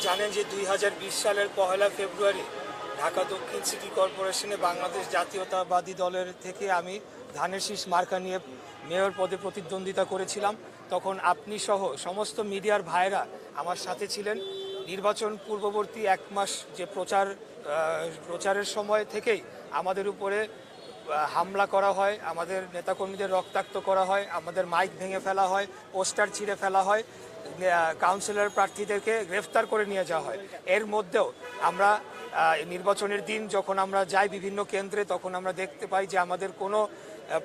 জানেন যে 2020 সালের 1 ফেব্রুয়ারি ঢাকা দক্ষিণ সিটি কর্পোরেশনে বাংলাদেশ জাতীয়তাবাদী দলের থেকে আমি ধানের শীষ মার্কা নিয়ে মেয়র পদে প্রতিদ্বন্দ্বিতা করেছিলাম। তখন আপনি সহ সমস্ত মিডিয়ার ভাইরা আমার সাথে ছিলেন। নির্বাচন পূর্ববর্তী 1 মাস যে প্রচারের সময় থেকেই আমাদের উপরে হামলা করা হয়, আমাদের নেতাকর্মীদের রক্তাক্ত করা হয়, আমাদের মাইক ভেঙে ফেলা হয়, পোস্টার ছিঁড়ে ফেলা হয়, কাউন্সিলর প্রার্থীদেরকে গ্রেফতার করে নিয়ে যাওয়া হয়। এর মধ্যেও আমরা নির্বাচনের দিন যখন আমরা যাই বিভিন্ন কেন্দ্রে, তখন আমরা দেখতে পাই যে আমাদের কোনো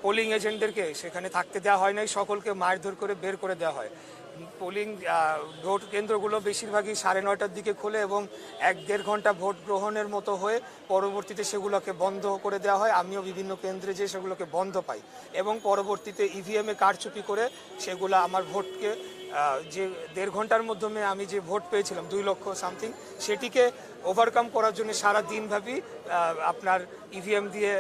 পোলিং এজেন্টদেরকে সেখানে থাকতে দেওয়া হয় নাই, সকলকে মারধর করে বের করে দেওয়া হয়। পোলিং ভোট কেন্দ্রগুলো বেশিরভাগই 9:30টার দিকে খোলে এবং 1-1.5 ঘন্টা ভোট গ্রহণের মতো হয়ে পরবর্তীতে সেগুলোকে বন্ধ করে দেওয়া হয়। আমিও বিভিন্ন কেন্দ্রে যেয়ে সেগুলোকে বন্ধ পাই এবং পরবর্তীতে ইভিএমে কারচুপি করে সেগুলো আমার ভোটকে যে 1.5 ঘন্টার মাধ্যমে আমি যে ভোট পেয়েছিলাম 2 লক্ষ সামথিং, সেটিকে ওভারকাম করার জন্য সারা দিনব্যাপী আপনার ইভিএম দিয়ে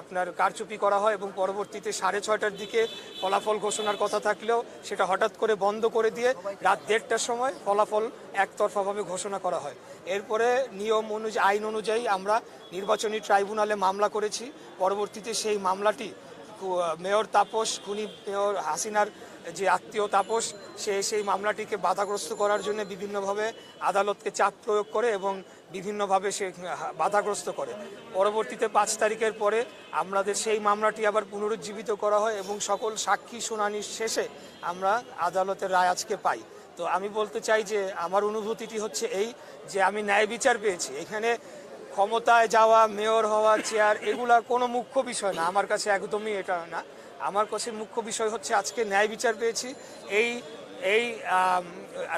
আপনার কারচুপি করা হয় এবং পরবর্তীতে 6:30টার দিকে ফলাফল ঘোষণার কথা থাকলেও সেটা হঠাৎ করে বন্ধ করে দিয়ে রাত 1:30টার সময় ফলাফল একতরফাভাবে ঘোষণা করা হয়। এরপরে নিয়ম অনুযায়ী, আইন অনুযায়ী আমরা নির্বাচনী ট্রাইব্যুনালে মামলা করেছি। পরবর্তীতে সেই মামলাটি মেয়র তাপস, খুনি মেয়র হাসিনার যে আত্মীয় তাপস, সেই মামলাটিকে বাধাগ্রস্ত করার জন্য বিভিন্নভাবে আদালতকে চাপ প্রয়োগ করে এবং বিভিন্নভাবে সে বাধাগ্রস্ত করে। পরবর্তীতে 5 তারিখের পরে আমাদের সেই মামলাটি আবার পুনরুজ্জীবিত করা হয় এবং সকল সাক্ষী শুনানির শেষে আমরা আদালতের রায় আজকে পাই। তো আমি বলতে চাই যে আমার অনুভূতিটি হচ্ছে এই যে আমি ন্যায় বিচার পেয়েছি। এখানে ক্ষমতায় যাওয়া, মেয়র হওয়া, চেয়ার, এগুলা কোনো মুখ্য বিষয় না আমার কাছে, একদমই এটা না। আমার কাছে মুখ্য বিষয় হচ্ছে আজকে ন্যায় বিচার পেয়েছি। এই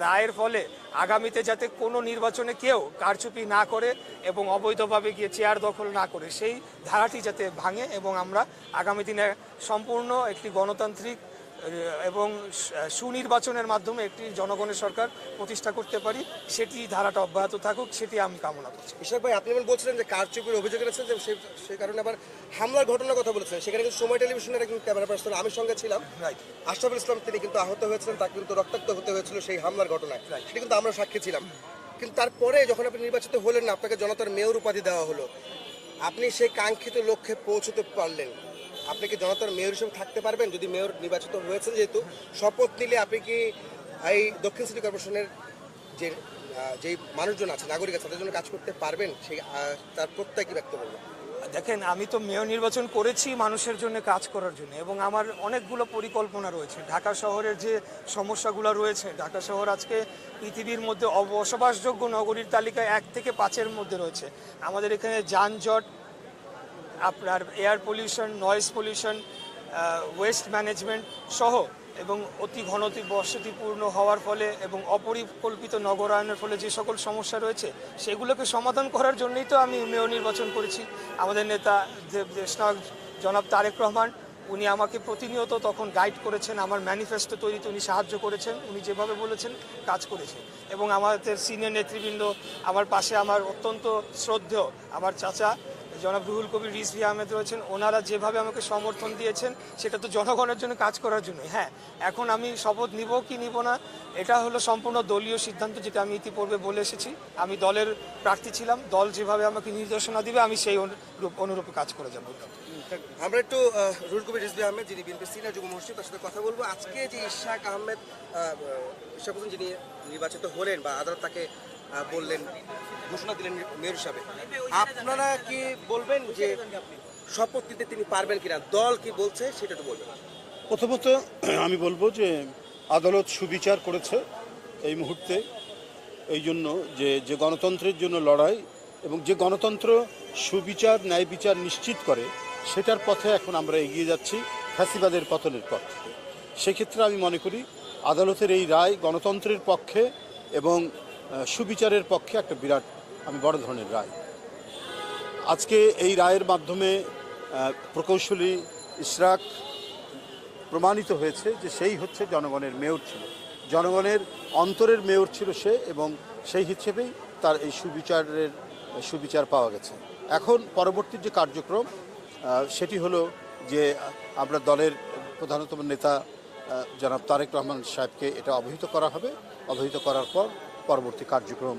রায়ের ফলে আগামীতে যাতে কোনো নির্বাচনে কেউ কারচুপি না করে এবং অবৈধভাবে গিয়ে চেয়ার দখল না করে, সেই ধারাটি যাতে ভাঙে এবং আমরা আগামী দিনে সম্পূর্ণ একটি গণতান্ত্রিক এবং সুনির্বাচনের মাধ্যমে একটি জনগণের সরকার প্রতিষ্ঠা করতে পারি, সেটি ধারাটা অব্যাহত থাকুক, সেটি আমি কামনা করছি। ইশাক ভাই, আপনি বলছিলেন যে কারচুপির অভিযোগ এনেছেন, যে সেই কারণে আবার হামলার ঘটনার কথা বলেছেন। সেখানে কিন্তু সময় টেলিভিশনের একজন ক্যামেরা পার্সন, আমি সঙ্গে ছিলাম, আশরাফুল ইসলাম, তিনি কিন্তু আহত হয়েছিলেন, তাকে কিন্তু রক্তাক্ত হতে হয়েছিল সেই হামলার ঘটনায়, সেটা কিন্তু আমরা সাক্ষী ছিলাম। কিন্তু তারপরে যখন আপনি নির্বাচিত হলেন না, আপনাকে জনতার মেয়র উপাধি দেওয়া হলো, আপনি সেই কাঙ্ক্ষিত লক্ষ্যে পৌঁছতে পারলেন। আপনি কি জনতার মেয়র হিসেবে থাকতে পারবেন? যদি মেয়র নির্বাচিত হয়েছেন, যেহেতু শপথ নিলে আপনি কি এই দক্ষিণ সিটি কর্পোরেশনের যেই মানুষজন আছে, নাগরিক আছে, তাদের জন্য কাজ করতে পারবেন? সেই তার প্রত্যয় কি ব্যক্ত করবেন? দেখেন, আমি তো মেয়র নির্বাচন করেছি মানুষের জন্য, কাজ করার জন্য, এবং আমার অনেকগুলো পরিকল্পনা রয়েছে। ঢাকা শহরের যে সমস্যাগুলো রয়েছে, ঢাকা শহর আজকে পৃথিবীর মধ্যে বসবাসযোগ্য নগরীর তালিকায় 1 থেকে 5-এর মধ্যে রয়েছে। আমাদের এখানে যানজট, আপনার air pollution, noise pollution, waste management সহ এবং অতি বসতিপূর্ণ হওয়ার ফলে এবং অপরিকল্পিত নগরায়নের ফলে যে সকল সমস্যা রয়েছে, সেগুলোকে সমাধান করার জন্যই তো আমি মেয়র নির্বাচন করেছি। আমাদের নেতা জনাব তারেক রহমান, উনি আমাকে প্রতিনিয়ত তখন গাইড করেছেন, আমার ম্যানিফেস্টো তৈরিতে উনি সাহায্য করেছেন, উনি যেভাবে বলেছেন কাজ করেছে। এবং আমাদের সিনিয়র নেতৃবৃন্দ, আমার পাশে আমার অত্যন্ত শ্রদ্ধেয় আমার চাচা জনাব রুহুল কবির রিজভী আহমেদ রয়েছেন, ওনারা যেভাবে আমাকে সমর্থন দিয়েছেন, সেটা তো জনগণের জন্য কাজ করার জন্যই। হ্যাঁ, এখন আমি শপথ নিব কি নিব না, এটা হলো সম্পূর্ণ দলীয় সিদ্ধান্ত, যেটা আমি ইতিপূর্বে বলে এসেছি। আমি দলের প্রার্থী ছিলাম, দল যেভাবে আমাকে নির্দেশনা দিবে আমি সেই অনুরূপে কাজ করে যাব। আমরা একটু রুহুল কবির রিজভী আহমেদ, যিনি বিএনপির সিনিয়র যুগ্ম মহাসচিব, তার সাথে কথা বলবো। আজকে যে ইশাক হোসেন যিনি নির্বাচিত হলেন বা আদালত তাকে বললেন, ঘোষণা দিলেন মেয়র হিসাবে, আপনারা কি বলবেন যে শপথ নিতে তিনি পারবেন কিনা? দল কি বলছে সেটা তো বলবেন। প্রথমত আমি বলবো যে আদালত সুবিচার করেছে এই মুহূর্তে, এই জন্য যে গণতন্ত্রের জন্য লড়াই এবং যে গণতন্ত্র সুবিচার, ন্যায় বিচার নিশ্চিত করে, সেটার পথে এখন আমরা এগিয়ে যাচ্ছি ফ্যাসিবাদের পতনের পথ থেকে। সেক্ষেত্রে আমি মনে করি আদালতের এই রায় গণতন্ত্রের পক্ষে এবং সুবিচারের পক্ষে একটা বিরাট, আমি বড় ধরনের রায়। আজকে এই রায়ের মাধ্যমে প্রকৌশলী ইশরাক প্রমাণিত হয়েছে যে সেই হচ্ছে জনগণের মেয়র ছিল, জনগণের অন্তরের মেয়র ছিল সে, এবং সেই হিসেবেই তার এই সুবিচার পাওয়া গেছে। এখন পরবর্তী যে কার্যক্রম সেটি হলো যে আমরা দলের প্রধানতম নেতা জনাব তারেক রহমান সাহেবকে এটা অবহিত করা হবে। অবহিত করার পর পরবর্তী কার্যক্রম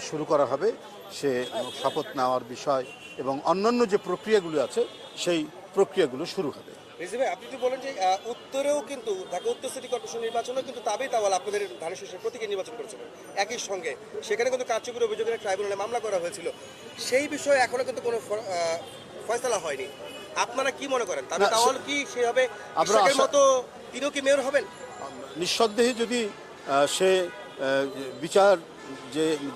শুরু করা হবে। সে শপথ নেওয়ার বিষয় এবং অন্যান্য যে প্রক্রিয়াগুলো আছে সেই প্রক্রিয়াগুলো শুরু হবে। রিজভী ভাই, আপনি তো বলেন যে উত্তরেও কিন্তু ঢাকা উত্তর সিটি কর্পোরেশন নির্বাচনেও কিন্তু তাবেই তাওয়াল আপনাদের ধানের শীষের প্রতীকে নির্বাচন করেছিলেন একই সঙ্গে, সেখানে কিন্তু কার্যকরী অভিযোগের ট্রাইব্যুনালে মামলা করা হয়েছিল। সেই বিষয়ে এখনো কিন্তু কোনো ফয়সালা হয়নি। আপনারা কি মনে করেন, তাবে তাওয়াল কি সেভাবে ইশরাকের মতো তিনিও কি মেয়র হবেন? নিঃসন্দেহে যদি সে বিচার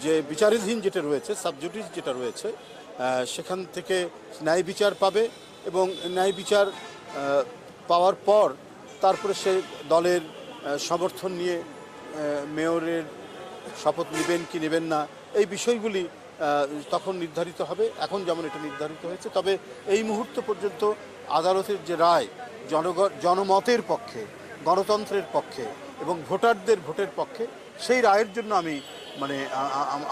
যে বিচারাধীন যেটা রয়েছে, সাবজুডিস যেটা রয়েছে, সেখান থেকে ন্যায় বিচার পাবে এবং ন্যায় বিচার পাওয়ার পর তারপরে সে দলের সমর্থন নিয়ে মেয়রের শপথ নেবেন কি নেবেন না, এই বিষয়গুলি তখন নির্ধারিত হবে। এখন যেমন এটা নির্ধারিত হয়েছে, তবে এই মুহূর্ত পর্যন্ত আদালতের যে রায় জনমতের পক্ষে, গণতন্ত্রের পক্ষে এবং ভোটারদের ভোটের পক্ষে, সেই রায়ের জন্য আমি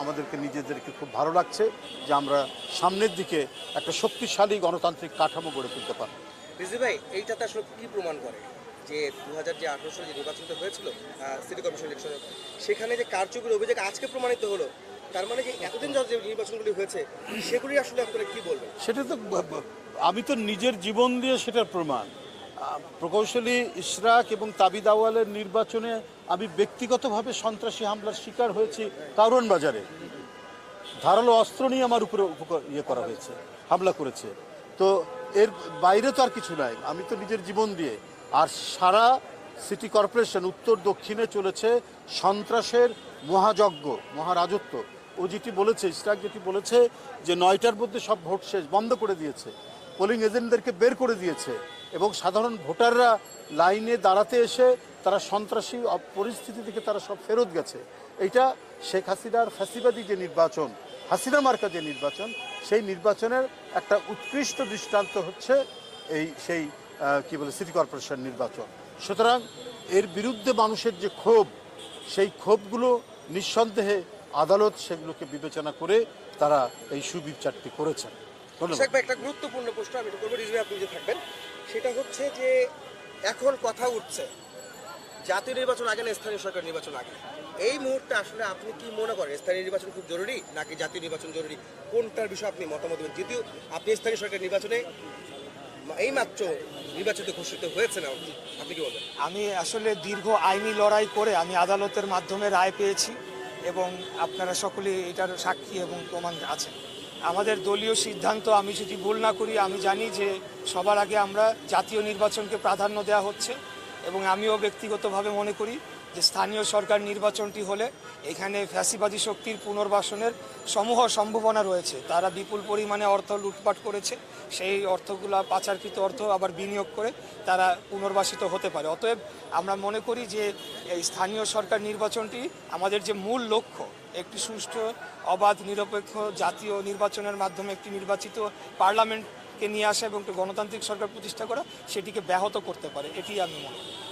আমাদেরকে নিজেদেরকে খুব ভালো লাগছে যে আমরা সামনের দিকে একটা শক্তিশালী গণতান্ত্রিক কাঠামো গড়ে তুলতে পারব। রিজভী ভাই, এইটাতে আসলে কি প্রমাণ করে যে 2018 সালে যে নির্বাচনটা হয়েছিল সিটি কর্পোরেশন ইলেকশনে, সেখানে যে কারচুপির অভিযোগ আজকে প্রমাণিত হলো, তার মানে যে এতদিন যাওয়া যে নির্বাচনগুলি হয়েছে সেগুলি আসলে আপনারা কি বলবেন? সেটা তো আমি তো নিজের জীবন দিয়ে সেটার প্রমাণ। প্রকৌশলী ইশরাক এবং তাবিদ আউয়ালের নির্বাচনে আমি ব্যক্তিগতভাবে সন্ত্রাসী হামলার শিকার হয়েছি কারওয়ান বাজারে। ধারালো অস্ত্র নিয়ে আমার উপরে করা হয়েছে, হামলা করেছে। তো এর বাইরে তো আর কিছু নাই, আমি তো নিজের জীবন দিয়ে। আর সারা সিটি কর্পোরেশন উত্তর দক্ষিণে চলেছে সন্ত্রাসের মহাযজ্ঞ, মহারাজত্ব। ও যেটি বলেছে, ইশরাক যেটি বলেছে যে 9টার মধ্যে সব ভোট শেষ, বন্ধ করে দিয়েছে, পোলিং এজেন্টদেরকে বের করে দিয়েছে এবং সাধারণ ভোটাররা লাইনে দাঁড়াতে এসে তারা সন্ত্রাসী পরিস্থিতি থেকে তারা সব ফেরত গেছে। এইটা শেখ হাসিনার ফ্যাসিবাদী যে নির্বাচন, হাসিনা মার্কা যে নির্বাচন, সেই নির্বাচনের একটা উৎকৃষ্ট দৃষ্টান্ত হচ্ছে সেই সিটি কর্পোরেশন নির্বাচন। সুতরাং এর বিরুদ্ধে মানুষের যে ক্ষোভ, সেই ক্ষোভগুলো নিঃসন্দেহে আদালত সেগুলোকে বিবেচনা করে তারা এই সুবিচারটি করেছেন। একটা গুরুত্বপূর্ণ প্রশ্ন আমি করবো, রিজভী আপনি যে থাকবেন, সেটা হচ্ছে যে এখন কথা উঠছে জাতীয় নির্বাচন আগে না স্থানীয় সরকার নির্বাচন আগে। এই মুহূর্তে আসলে আপনি কি মনে করেন, স্থানীয় নির্বাচন খুব জরুরি নাকি জাতীয় নির্বাচন জরুরি? কোনটার বিষয়ে আপনি মতামত দেবেন? যদিও আপনি স্থানীয় সরকার নির্বাচনে এইমাত্র নির্বাচিত ঘোষিত হয়েছে না, আপনি কি বলবেন? আমি আসলে দীর্ঘ আইনি লড়াই করে আমি আদালতের মাধ্যমে রায় পেয়েছি এবং আপনারা সকলে এটার সাক্ষী এবং প্রমাণ আছেন। আমাদের দলীয় সিদ্ধান্ত, আমি যদি ভুল না করি, আমি জানি যে সবার আগে আমরা জাতীয় নির্বাচনকে প্রাধান্য দেওয়া হচ্ছে এবং আমিও ব্যক্তিগতভাবে মনে করি যে স্থানীয় সরকার নির্বাচনটি হলে এখানে ফ্যাসিবাদী শক্তির পুনর্বাসনের সমূহ সম্ভাবনা রয়েছে। তারা বিপুল পরিমাণে অর্থ লুটপাট করেছে, সেই অর্থগুলো পাচারকৃত অর্থ আবার বিনিয়োগ করে তারা পুনর্বাসিত হতে পারে। অতএব আমরা মনে করি যে এই স্থানীয় সরকার নির্বাচনটি আমাদের যে মূল লক্ষ্য, একটি সুষ্ঠু, অবাধ, নিরপেক্ষ জাতীয় নির্বাচনের মাধ্যমে একটি নির্বাচিত পার্লামেন্টকে নিয়ে আসা এবং একটি গণতান্ত্রিক সরকার প্রতিষ্ঠা করা, সেটিকে ব্যাহত করতে পারে, এটি আমি মনে করি।